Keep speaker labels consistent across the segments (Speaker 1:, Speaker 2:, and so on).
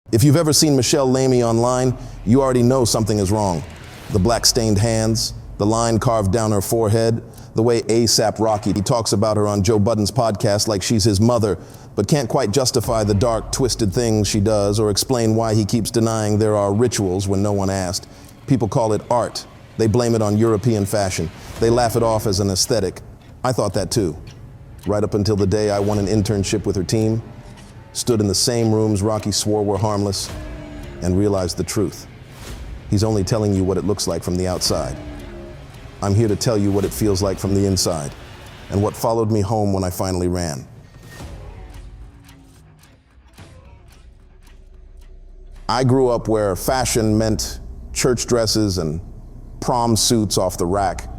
Speaker 1: If you've ever seen Michèle Lamy online, you already know something is wrong. The black stained hands, the line carved down her forehead, the way AY-SAP Rocky, he talks about her on Joe Budden's podcast like she's his mother, but can't quite justify the dark, twisted things she does or explain why he keeps denying there are rituals when no one asked. People call it art. They blame it on European fashion. They laugh it off as an aesthetic. I thought that too. Right up until the day I won an internship with her team, stood in the same rooms Rocky swore were harmless, and realized the truth. He's only telling you what it looks like from the outside. I'm here to tell you what it feels like from the inside, and what followed me home when I finally ran. I grew up where fashion meant church dresses and prom suits off the rack.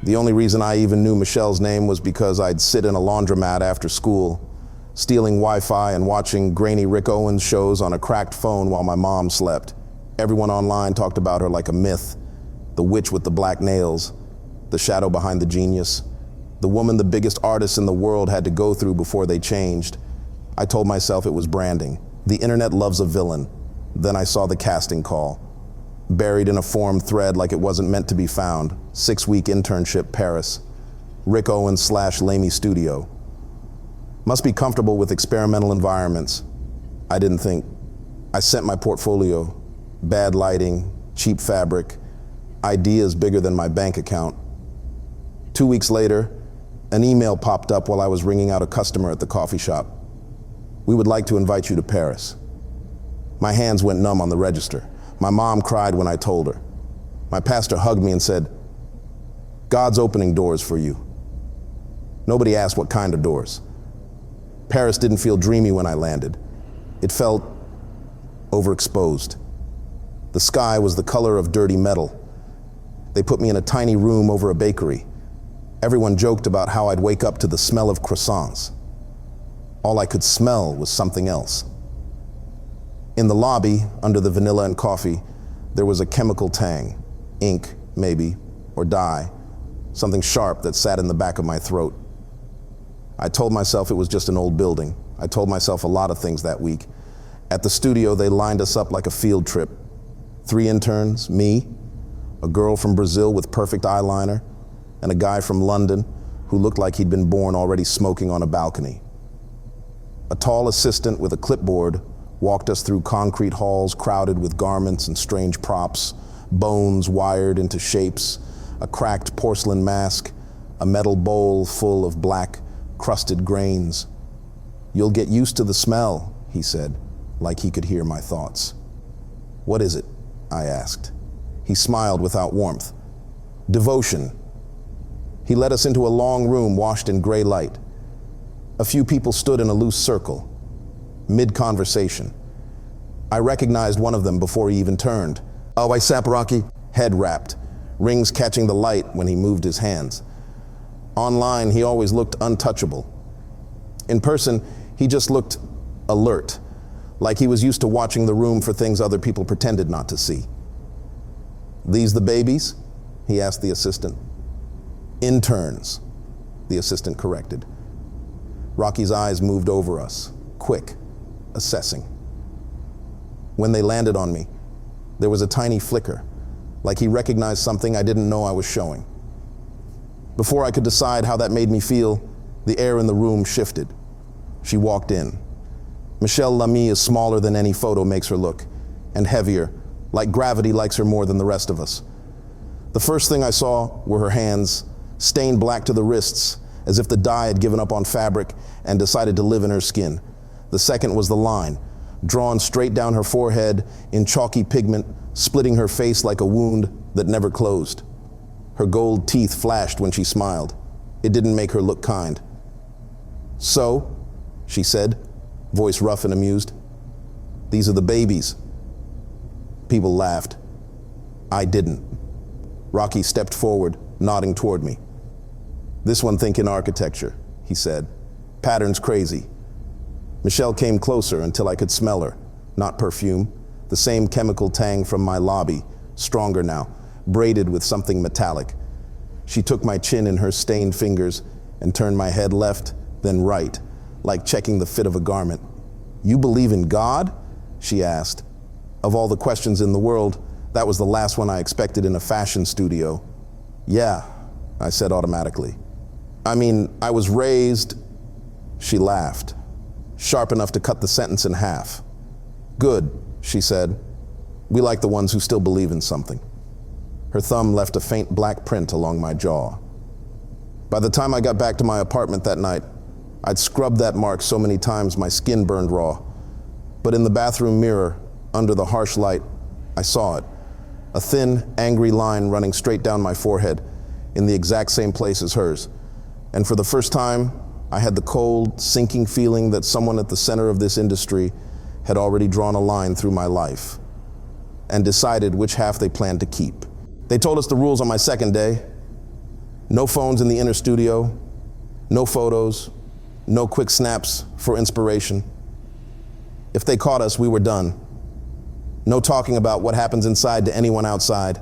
Speaker 1: The only reason I even knew Michèle's name was because I'd sit in a laundromat after school, stealing Wi-Fi and watching grainy Rick Owens shows on a cracked phone while my mom slept. Everyone online talked about her like a myth. The witch with the black nails, the shadow behind the genius, the woman the biggest artists in the world had to go through before they changed. I told myself it was branding. The internet loves a villain. Then I saw the casting call. Buried in a forum thread like it wasn't meant to be found. 6-week internship, Paris. Rick Owens / Lamy Studio. Must be comfortable with experimental environments. I didn't think. I sent my portfolio. Bad lighting, cheap fabric, ideas bigger than my bank account. 2 weeks later, an email popped up while I was ringing out a customer at the coffee shop. We would like to invite you to Paris. My hands went numb on the register. My mom cried when I told her. My pastor hugged me and said, "God's opening doors for you." Nobody asked what kind of doors. Paris didn't feel dreamy when I landed. It felt overexposed. The sky was the color of dirty metal. They put me in a tiny room over a bakery. Everyone joked about how I'd wake up to the smell of croissants. All I could smell was something else. In the lobby, under the vanilla and coffee, there was a chemical tang, ink, maybe, or dye, something sharp that sat in the back of my throat. I told myself it was just an old building. I told myself a lot of things that week. At the studio, they lined us up like a field trip. 3 interns, me, a girl from Brazil with perfect eyeliner, and a guy from London who looked like he'd been born already smoking on a balcony. A tall assistant with a clipboard walked us through concrete halls crowded with garments and strange props, bones wired into shapes, a cracked porcelain mask, a metal bowl full of black, crusted grains. "You'll get used to the smell," he said, like he could hear my thoughts. "What is it?" I asked. He smiled without warmth. "Devotion." He led us into a long room washed in gray light. A few people stood in a loose circle, mid-conversation. I recognized one of them before he even turned. AY-SAP Rocky, head wrapped, rings catching the light when he moved his hands. Online, he always looked untouchable. In person, he just looked alert, like he was used to watching the room for things other people pretended not to see. "These the babies?" he asked the assistant. "Interns," the assistant corrected. Rocky's eyes moved over us, quick, assessing. When they landed on me, there was a tiny flicker, like he recognized something I didn't know I was showing. Before I could decide how that made me feel, the air in the room shifted. She walked in. Michèle Lamy is smaller than any photo makes her look, and heavier, like gravity likes her more than the rest of us. The first thing I saw were her hands, stained black to the wrists, as if the dye had given up on fabric and decided to live in her skin. The second was the line, drawn straight down her forehead in chalky pigment, splitting her face like a wound that never closed. Her gold teeth flashed when she smiled. It didn't make her look kind. "So," she said, voice rough and amused, "these are the babies." People laughed. I didn't. Rocky stepped forward, nodding toward me. "This one thinking architecture," he said. "Pattern's crazy." Michèle came closer until I could smell her, not perfume, the same chemical tang from my lobby, stronger now, braided with something metallic. She took my chin in her stained fingers and turned my head left, then right, like checking the fit of a garment. "You believe in God?" she asked. Of all the questions in the world, that was the last one I expected in a fashion studio. Yeah, I said automatically. I mean, I was raised. She laughed, sharp enough to cut the sentence in half. Good, she said. We like the ones who still believe in something. Her thumb left a faint black print along my jaw. By the time I got back to my apartment that night, I'd scrubbed that mark so many times my skin burned raw. But in the bathroom mirror, under the harsh light, I saw it. A thin, angry line running straight down my forehead in the exact same place as hers. And for the first time, I had the cold, sinking feeling that someone at the center of this industry had already drawn a line through my life and decided which half they planned to keep. They told us the rules on my second day. No phones in the inner studio, no photos, no quick snaps for inspiration. If they caught us, we were done. No talking about what happens inside to anyone outside.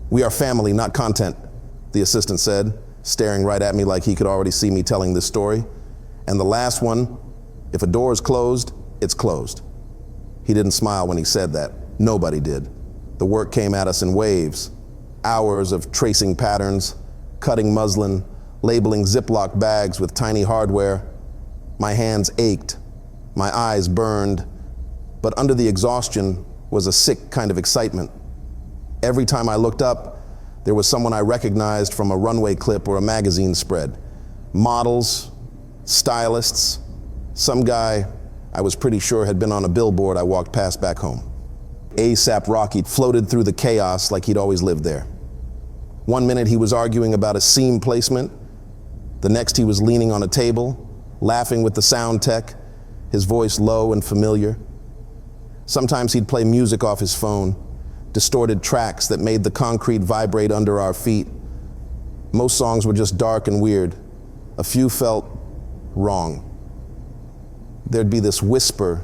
Speaker 1: We are family, not content, the assistant said, staring right at me like he could already see me telling this story. And the last one, if a door is closed, it's closed. He didn't smile when he said that. Nobody did. The work came at us in waves. Hours of tracing patterns, cutting muslin, labeling Ziploc bags with tiny hardware. My hands ached, my eyes burned, but under the exhaustion was a sick kind of excitement. Every time I looked up, there was someone I recognized from a runway clip or a magazine spread. Models, stylists, some guy I was pretty sure had been on a billboard I walked past back home. AY-SAP Rocky floated through the chaos like he'd always lived there. One minute he was arguing about a seam placement. The next he was leaning on a table, laughing with the sound tech, his voice low and familiar. Sometimes he'd play music off his phone, distorted tracks that made the concrete vibrate under our feet. Most songs were just dark and weird. A few felt wrong. There'd be this whisper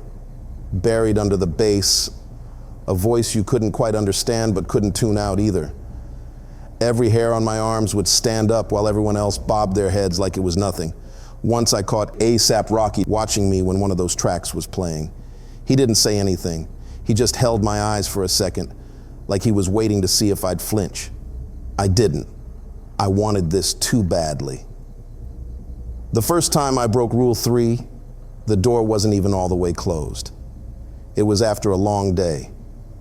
Speaker 1: buried under the bass, a voice you couldn't quite understand but couldn't tune out either. Every hair on my arms would stand up while everyone else bobbed their heads like it was nothing. Once I caught AY-SAP Rocky watching me when one of those tracks was playing. He didn't say anything. He just held my eyes for a second, like he was waiting to see if I'd flinch. I didn't. I wanted this too badly. The first time I broke Rule 3, the door wasn't even all the way closed. It was after a long day.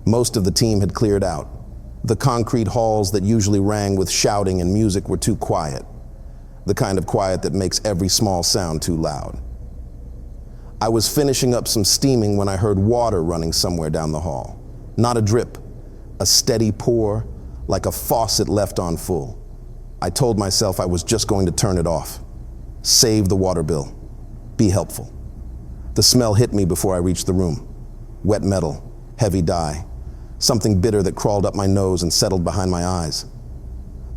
Speaker 1: Most of the team had cleared out. The concrete halls that usually rang with shouting and music were too quiet. The kind of quiet that makes every small sound too loud. I was finishing up some steaming when I heard water running somewhere down the hall. Not a drip, a steady pour, like a faucet left on full. I told myself I was just going to turn it off. Save the water bill. Be helpful. The smell hit me before I reached the room. Wet metal, heavy dye, something bitter that crawled up my nose and settled behind my eyes.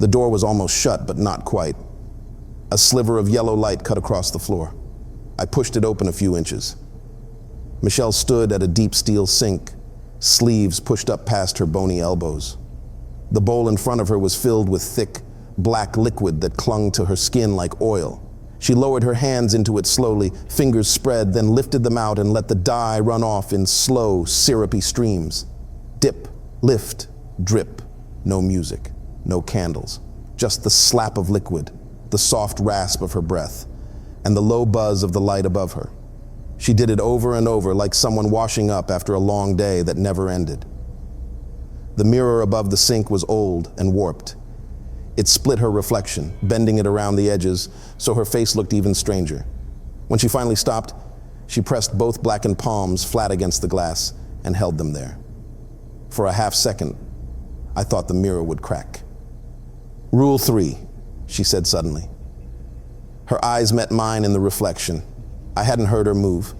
Speaker 1: The door was almost shut, but not quite. A sliver of yellow light cut across the floor. I pushed it open a few inches. Michèle stood at a deep steel sink, sleeves pushed up past her bony elbows. The bowl in front of her was filled with thick, black liquid that clung to her skin like oil. She lowered her hands into it slowly, fingers spread, then lifted them out and let the dye run off in slow, syrupy streams. Dip, lift, drip. No music, no candles, just the slap of liquid, the soft rasp of her breath, and the low buzz of the light above her. She did it over and over like someone washing up after a long day that never ended. The mirror above the sink was old and warped. It split her reflection, bending it around the edges so her face looked even stranger. When she finally stopped, she pressed both blackened palms flat against the glass and held them there. For a half second, I thought the mirror would crack. Rule 3, she said suddenly. Her eyes met mine in the reflection. I hadn't heard her move.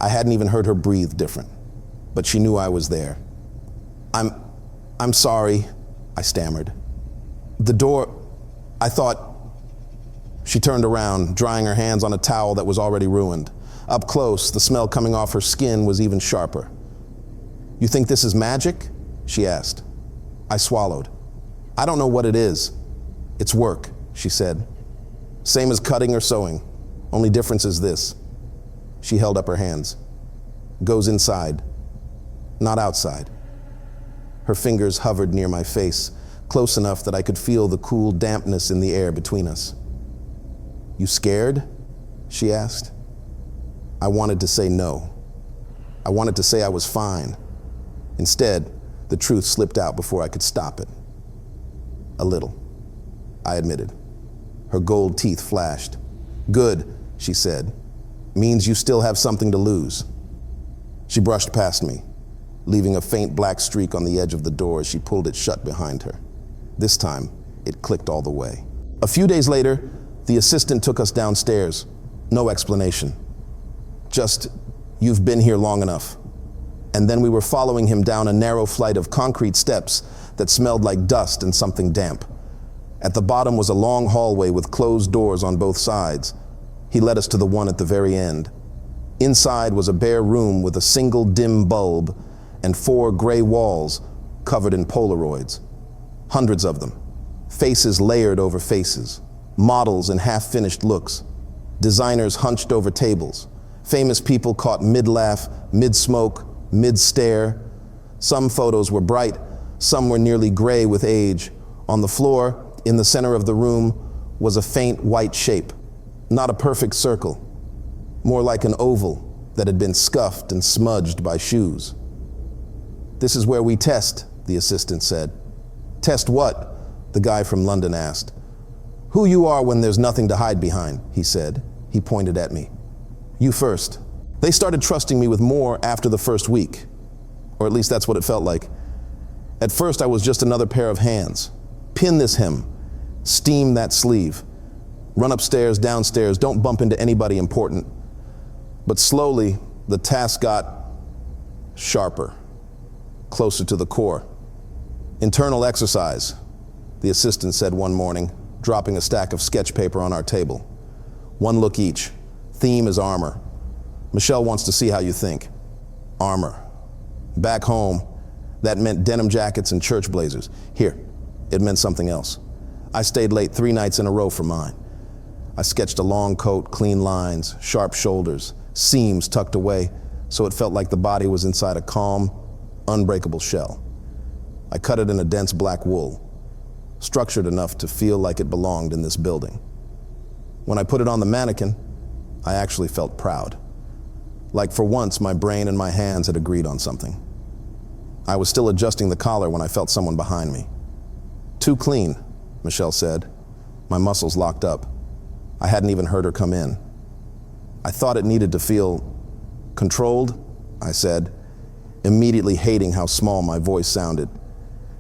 Speaker 1: I hadn't even heard her breathe different, but she knew I was there. I'm sorry, I stammered. The door, I thought. She turned around, drying her hands on a towel that was already ruined. Up close, the smell coming off her skin was even sharper. You think this is magic? She asked. I swallowed. I don't know what it is. It's work, she said. Same as cutting or sewing. Only difference is this. She held up her hands. Goes inside, not outside. Her fingers hovered near my face, close enough that I could feel the cool dampness in the air between us. You scared? She asked. I wanted to say no. I wanted to say I was fine. Instead, the truth slipped out before I could stop it. A little, I admitted. Her gold teeth flashed. Good, she said. Means you still have something to lose. She brushed past me, leaving a faint black streak on the edge of the door as she pulled it shut behind her. This time, it clicked all the way. A few days later, the assistant took us downstairs. No explanation. Just, you've been here long enough. And then we were following him down a narrow flight of concrete steps that smelled like dust and something damp. At the bottom was a long hallway with closed doors on both sides. He led us to the one at the very end. Inside was a bare room with a single dim bulb and 4 gray walls covered in Polaroids. Hundreds of them. Faces layered over faces. Models in half-finished looks. Designers hunched over tables. Famous people caught mid-laugh, mid-smoke, mid-stare. Some photos were bright, some were nearly gray with age. On the floor, in the center of the room, was a faint white shape. Not a perfect circle, more like an oval that had been scuffed and smudged by shoes. This is where we test, the assistant said. Test what? The guy from London asked. Who you are when there's nothing to hide behind, he said. He pointed at me. You first. They started trusting me with more after the first week, or at least that's what it felt like. At first, I was just another pair of hands. Pin this hem, steam that sleeve, run upstairs, downstairs, don't bump into anybody important. But slowly, the task got sharper, closer to the core. Internal exercise, the assistant said one morning, dropping a stack of sketch paper on our table. 1 look each. Theme is armor. Michèle wants to see how you think. Armor. Back home, that meant denim jackets and church blazers. Here, it meant something else. I stayed late 3 nights in a row for mine. I sketched a long coat, clean lines, sharp shoulders, seams tucked away, so it felt like the body was inside a calm, unbreakable shell. I cut it in a dense black wool, structured enough to feel like it belonged in this building. When I put it on the mannequin, I actually felt proud. Like for once, my brain and my hands had agreed on something. I was still adjusting the collar when I felt someone behind me. Too clean, Michèle said. My muscles locked up. I hadn't even heard her come in. I thought it needed to feel controlled, I said, immediately hating how small my voice sounded.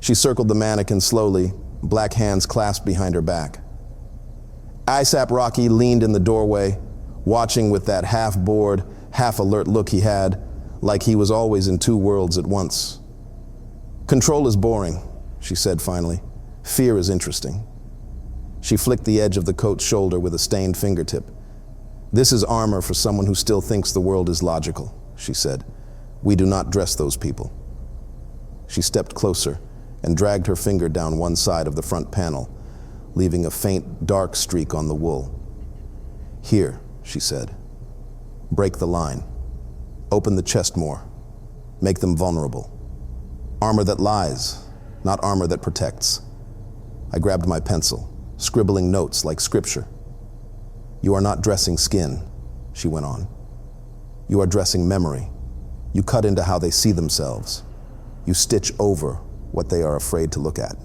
Speaker 1: She circled the mannequin slowly, black hands clasped behind her back. AY-SAP Rocky leaned in the doorway, watching with that half-bored, half-alert look he had, like he was always in 2 worlds at once. Control is boring, she said finally. Fear is interesting. She flicked the edge of the coat's shoulder with a stained fingertip. This is armor for someone who still thinks the world is logical, she said. We do not dress those people. She stepped closer and dragged her finger down one side of the front panel, leaving a faint, dark streak on the wool. Here, she said. Break the line. Open the chest more. Make them vulnerable. Armor that lies, not armor that protects. I grabbed my pencil, scribbling notes like scripture. You are not dressing skin, she went on. You are dressing memory. You cut into how they see themselves. You stitch over what they are afraid to look at.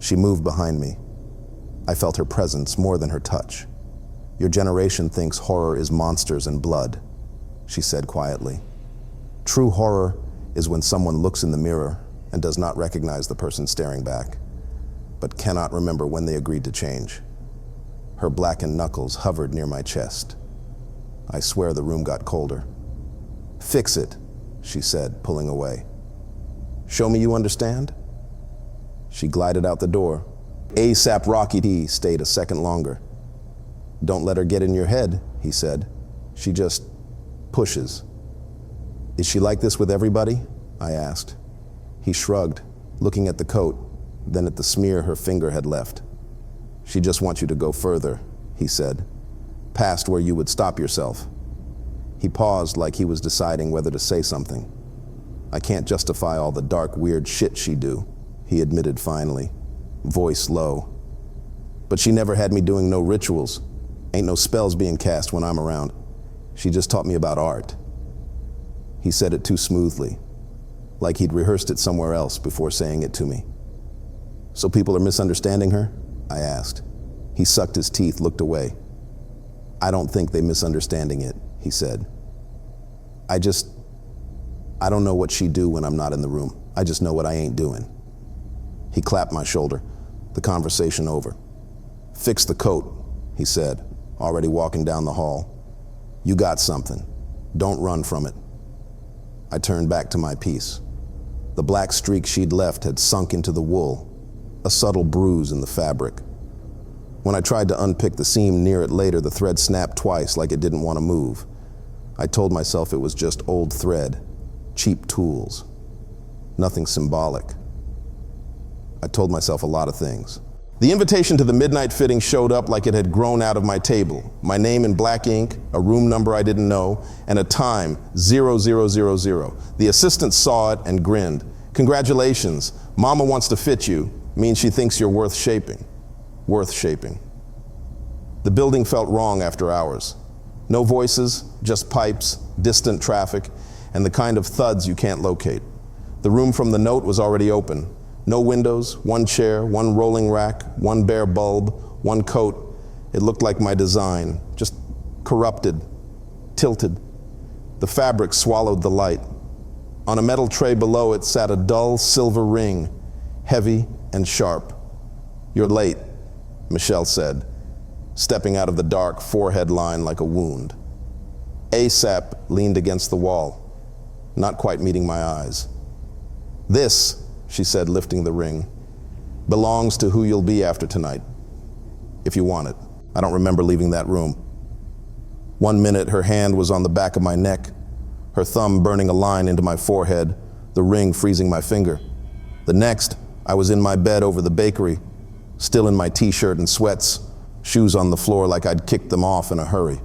Speaker 1: She moved behind me. I felt her presence more than her touch. Your generation thinks horror is monsters and blood, she said quietly. True horror is when someone looks in the mirror and does not recognize the person staring back, but cannot remember when they agreed to change. Her blackened knuckles hovered near my chest. I swear the room got colder. Fix it, she said, pulling away. Show me you understand? She glided out the door. AY-SAP Rocky stayed a second longer. Don't let her get in your head, he said. She just pushes. Is she like this with everybody? I asked. He shrugged, looking at the coat, then at the smear her finger had left. She just wants you to go further, he said, past where you would stop yourself. He paused like he was deciding whether to say something. I can't justify all the dark, weird shit she do, he admitted finally, voice low. But she never had me doing no rituals. Ain't no spells being cast when I'm around. She just taught me about art. He said it too smoothly, like he'd rehearsed it somewhere else before saying it to me. So people are misunderstanding her? I asked. He sucked his teeth, looked away. I don't think they misunderstanding it, he said. I don't know what she do when I'm not in the room. I just know what I ain't doing. He clapped my shoulder, the conversation over. Fix the coat, he said, already walking down the hall. You got something. Don't run from it. I turned back to my piece. The black streak she'd left had sunk into the wool, a subtle bruise in the fabric. When I tried to unpick the seam near it later, the thread snapped twice like it didn't want to move. I told myself it was just old thread, cheap tools, nothing symbolic. I told myself a lot of things. The invitation to the midnight fitting showed up like it had grown out of my table. My name in black ink, a room number I didn't know, and a time, 0000. The assistant saw it and grinned. Congratulations, Mama wants to fit you, means she thinks you're worth shaping. Worth shaping. The building felt wrong after hours. No voices, just pipes, distant traffic, and the kind of thuds you can't locate. The room from the note was already open. No windows, one chair, one rolling rack, one bare bulb, one coat. It looked like my design, just corrupted, tilted. The fabric swallowed the light. On a metal tray below it sat a dull silver ring, heavy and sharp. You're late, Michèle said, stepping out of the dark forehead line like a wound. AY-SAP leaned against the wall, not quite meeting my eyes. This, she said, lifting the ring, belongs to who you'll be after tonight, if you want it. I don't remember leaving that room. 1 minute, her hand was on the back of my neck, her thumb burning a line into my forehead, the ring freezing my finger. The next, I was in my bed over the bakery, still in my t-shirt and sweats, shoes on the floor like I'd kicked them off in a hurry.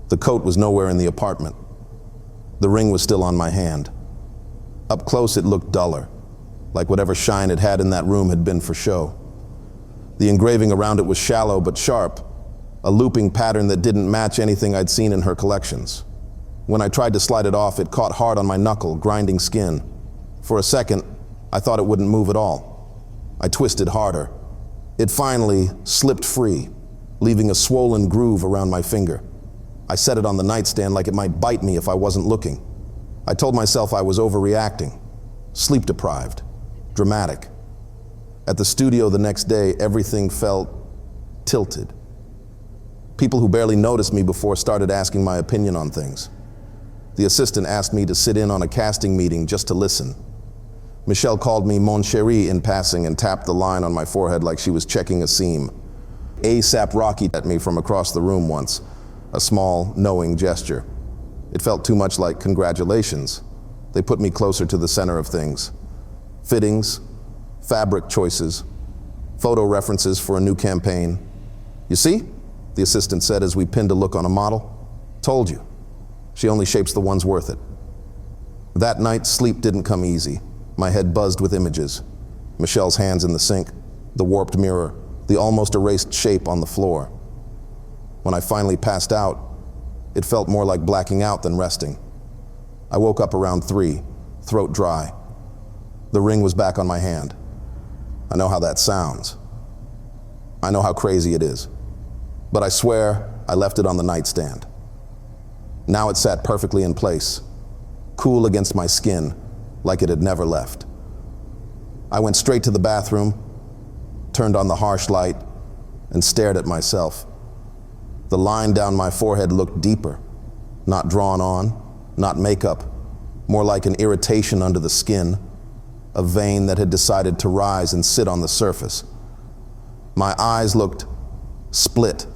Speaker 1: The coat was nowhere in the apartment. The ring was still on my hand. Up close, it looked duller, like whatever shine it had in that room had been for show. The engraving around it was shallow but sharp, a looping pattern that didn't match anything I'd seen in her collections. When I tried to slide it off, it caught hard on my knuckle, grinding skin. For a second, I thought it wouldn't move at all. I twisted harder. It finally slipped free, leaving a swollen groove around my finger. I set it on the nightstand like it might bite me if I wasn't looking. I told myself I was overreacting, sleep-deprived, dramatic. At the studio the next day, everything felt tilted. People who barely noticed me before started asking my opinion on things. The assistant asked me to sit in on a casting meeting just to listen. Michèle called me mon chéri in passing and tapped the line on my forehead like she was checking a seam. AY-SAP Rocky at me from across the room once, a small, knowing gesture. It felt too much like congratulations. They put me closer to the center of things. Fittings, fabric choices, photo references for a new campaign. You see, the assistant said as we pinned a look on a model. Told you, she only shapes the ones worth it. That night, sleep didn't come easy. My head buzzed with images. Michèle's hands in the sink, the warped mirror, the almost erased shape on the floor. When I finally passed out, it felt more like blacking out than resting. I woke up around 3, throat dry. The ring was back on my hand. I know how that sounds. I know how crazy it is. But I swear I left it on the nightstand. Now it sat perfectly in place, cool against my skin, like it had never left. I went straight to the bathroom, turned on the harsh light, and stared at myself. The line down my forehead looked deeper, not drawn on, not makeup, more like an irritation under the skin, a vein that had decided to rise and sit on the surface. My eyes looked split,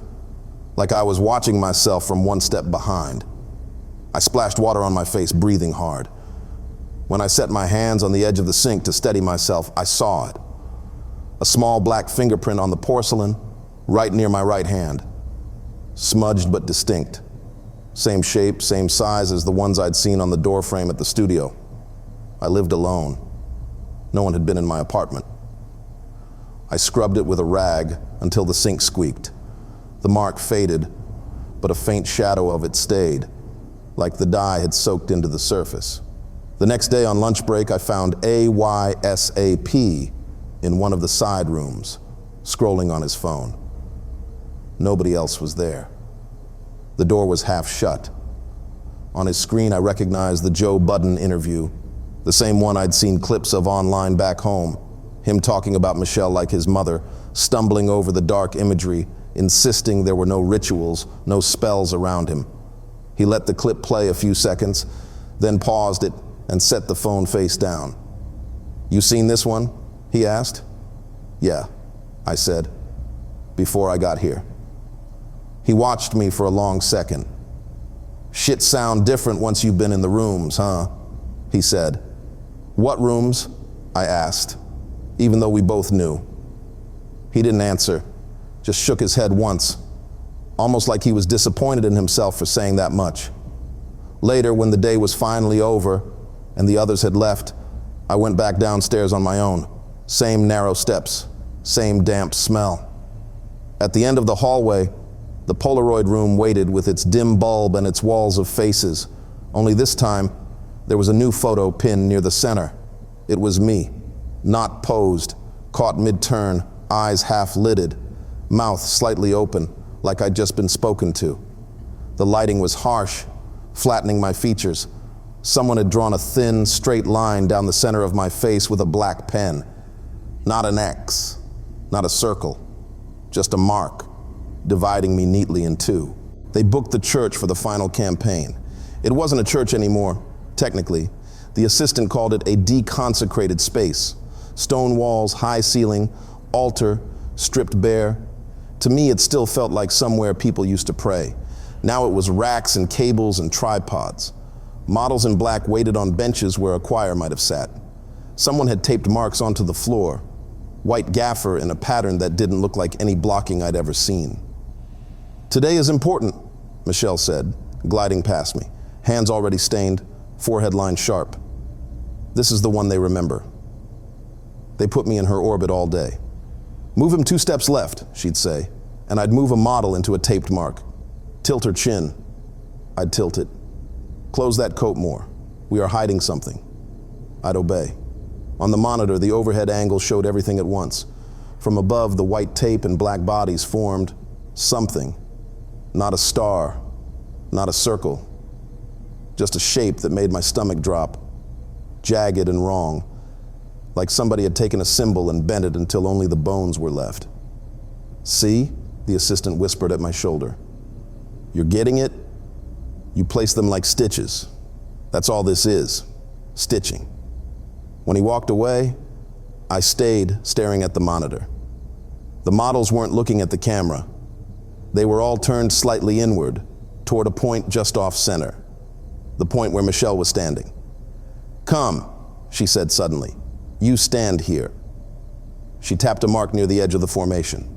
Speaker 1: like I was watching myself from one step behind. I splashed water on my face, breathing hard. When I set my hands on the edge of the sink to steady myself, I saw it. A small black fingerprint on the porcelain, right near my right hand. Smudged but distinct, Same shape, same size as the ones I'd seen on the door frame at the studio. I lived alone. No one had been in my apartment. I scrubbed it with a rag until the sink squeaked. The mark faded, but a faint shadow of it stayed, like the dye had soaked into the surface. The next day on lunch break, I found AY-SAP in one of the side rooms, scrolling on his phone. Nobody else was there. The door was half shut. On his screen, I recognized the Joe Budden interview, the same one I'd seen clips of online back home, him talking about Michèle like his mother, stumbling over the dark imagery, insisting there were no rituals, no spells around him. He let the clip play a few seconds, then paused it and set the phone face down. "You seen this one?" he asked. "Yeah," I said, "before I got here." He watched me for a long second. "Shit sound different once you've been in the rooms, huh?" he said. "What rooms?" I asked, even though we both knew. He didn't answer, just shook his head once, almost like he was disappointed in himself for saying that much. Later, when the day was finally over and the others had left, I went back downstairs on my own. Same narrow steps, same damp smell. At the end of the hallway, the Polaroid room waited with its dim bulb and its walls of faces. Only this time, there was a new photo pinned near the center. It was me, not posed, caught mid-turn, eyes half-lidded, mouth slightly open, like I'd just been spoken to. The lighting was harsh, flattening my features. Someone had drawn a thin, straight line down the center of my face with a black pen. Not an X, not a circle, just a mark, dividing me neatly in two. They booked the church for the final campaign. It wasn't a church anymore, technically. The assistant called it a deconsecrated space. Stone walls, high ceiling, altar, stripped bare. To me, it still felt like somewhere people used to pray. Now it was racks and cables and tripods. Models in black waited on benches where a choir might have sat. Someone had taped marks onto the floor, white gaffer in a pattern that didn't look like any blocking I'd ever seen. "Today is important," Michèle said, gliding past me, hands already stained, forehead line sharp. "This is the one they remember." They put me in her orbit all day. "Move him 2 steps left," she'd say, and I'd move a model into a taped mark. "Tilt her chin." I'd tilt it. "Close that coat more. We are hiding something." I'd obey. On the monitor, the overhead angle showed everything at once. From above, the white tape and black bodies formed something. Not a star, not a circle. Just a shape that made my stomach drop. Jagged and wrong. Like somebody had taken a symbol and bent it until only the bones were left. "See?" the assistant whispered at my shoulder. "You're getting it? You place them like stitches. That's all this is, stitching." When he walked away, I stayed staring at the monitor. The models weren't looking at the camera. They were all turned slightly inward, toward a point just off center, the point where Michèle was standing. "Come," she said suddenly. "You stand here." She tapped a mark near the edge of the formation.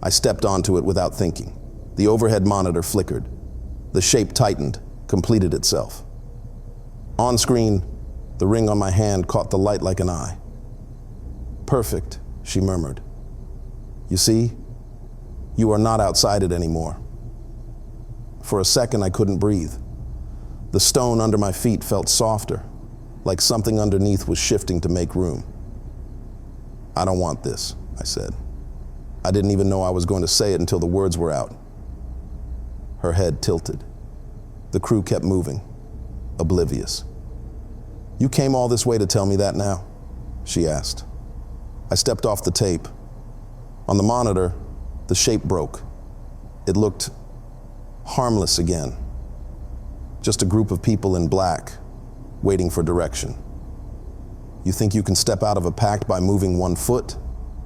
Speaker 1: I stepped onto it without thinking. The overhead monitor flickered. The shape tightened, completed itself. On screen, the ring on my hand caught the light like an eye. "Perfect," she murmured. "You see, you are not outside it anymore." For a second, I couldn't breathe. The stone under my feet felt softer, like something underneath was shifting to make room. "I don't want this," I said. I didn't even know I was going to say it until the words were out. Her head tilted. The crew kept moving, oblivious. "You came all this way to tell me that now?" she asked. I stepped off the tape. On the monitor, the shape broke. It looked harmless again. Just a group of people in black, waiting for direction. "You think you can step out of a pact by moving 1 foot?"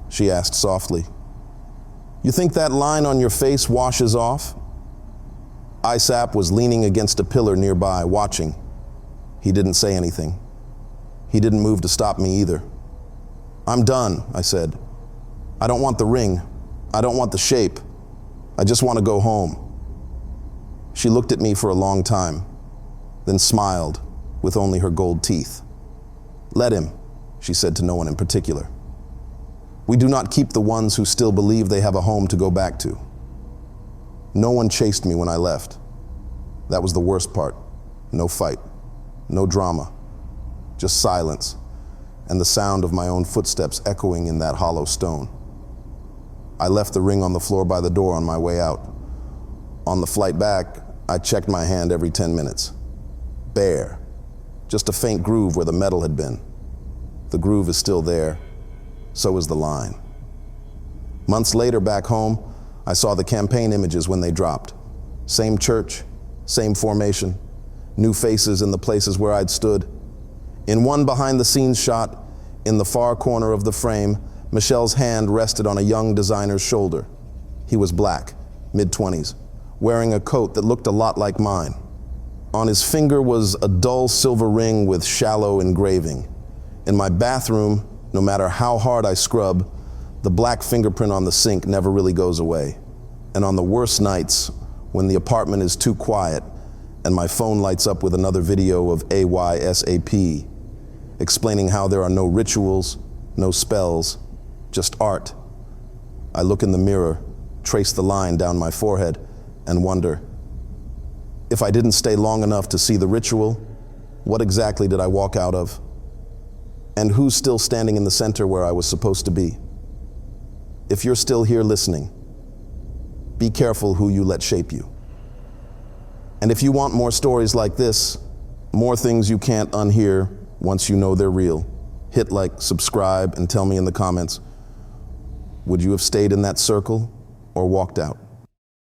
Speaker 1: she asked softly. "You think that line on your face washes off?" AY-SAP was leaning against a pillar nearby, watching. He didn't say anything. He didn't move to stop me either. "I'm done," I said. "I don't want the ring. I don't want the shape. I just want to go home." She looked at me for a long time, then smiled with only her gold teeth. "Let him," she said to no one in particular. "We do not keep the ones who still believe they have a home to go back to." No one chased me when I left. That was the worst part. No fight, no drama, just silence and the sound of my own footsteps echoing in that hollow stone. I left the ring on the floor by the door on my way out. On the flight back, I checked my hand every 10 minutes. Bare, just a faint groove where the metal had been. The groove is still there, so is the line. Months later, back home, I saw the campaign images when they dropped. Same church, same formation, new faces in the places where I'd stood. In one behind-the-scenes shot, in the far corner of the frame, Michèle's hand rested on a young designer's shoulder. He was black, mid-20s, wearing a coat that looked a lot like mine. On his finger was a dull silver ring with shallow engraving. In my bathroom, no matter how hard I scrub, the black fingerprint on the sink never really goes away. And on the worst nights, when the apartment is too quiet and my phone lights up with another video of AY-SAP, explaining how there are no rituals, no spells, just art, I look in the mirror, trace the line down my forehead, and wonder, if I didn't stay long enough to see the ritual, what exactly did I walk out of? And who's still standing in the center where I was supposed to be? If you're still here listening, be careful who you let shape you. And if you want more stories like this, more things you can't unhear once you know they're real, hit like, subscribe, and tell me in the comments, would you have stayed in that circle or walked out?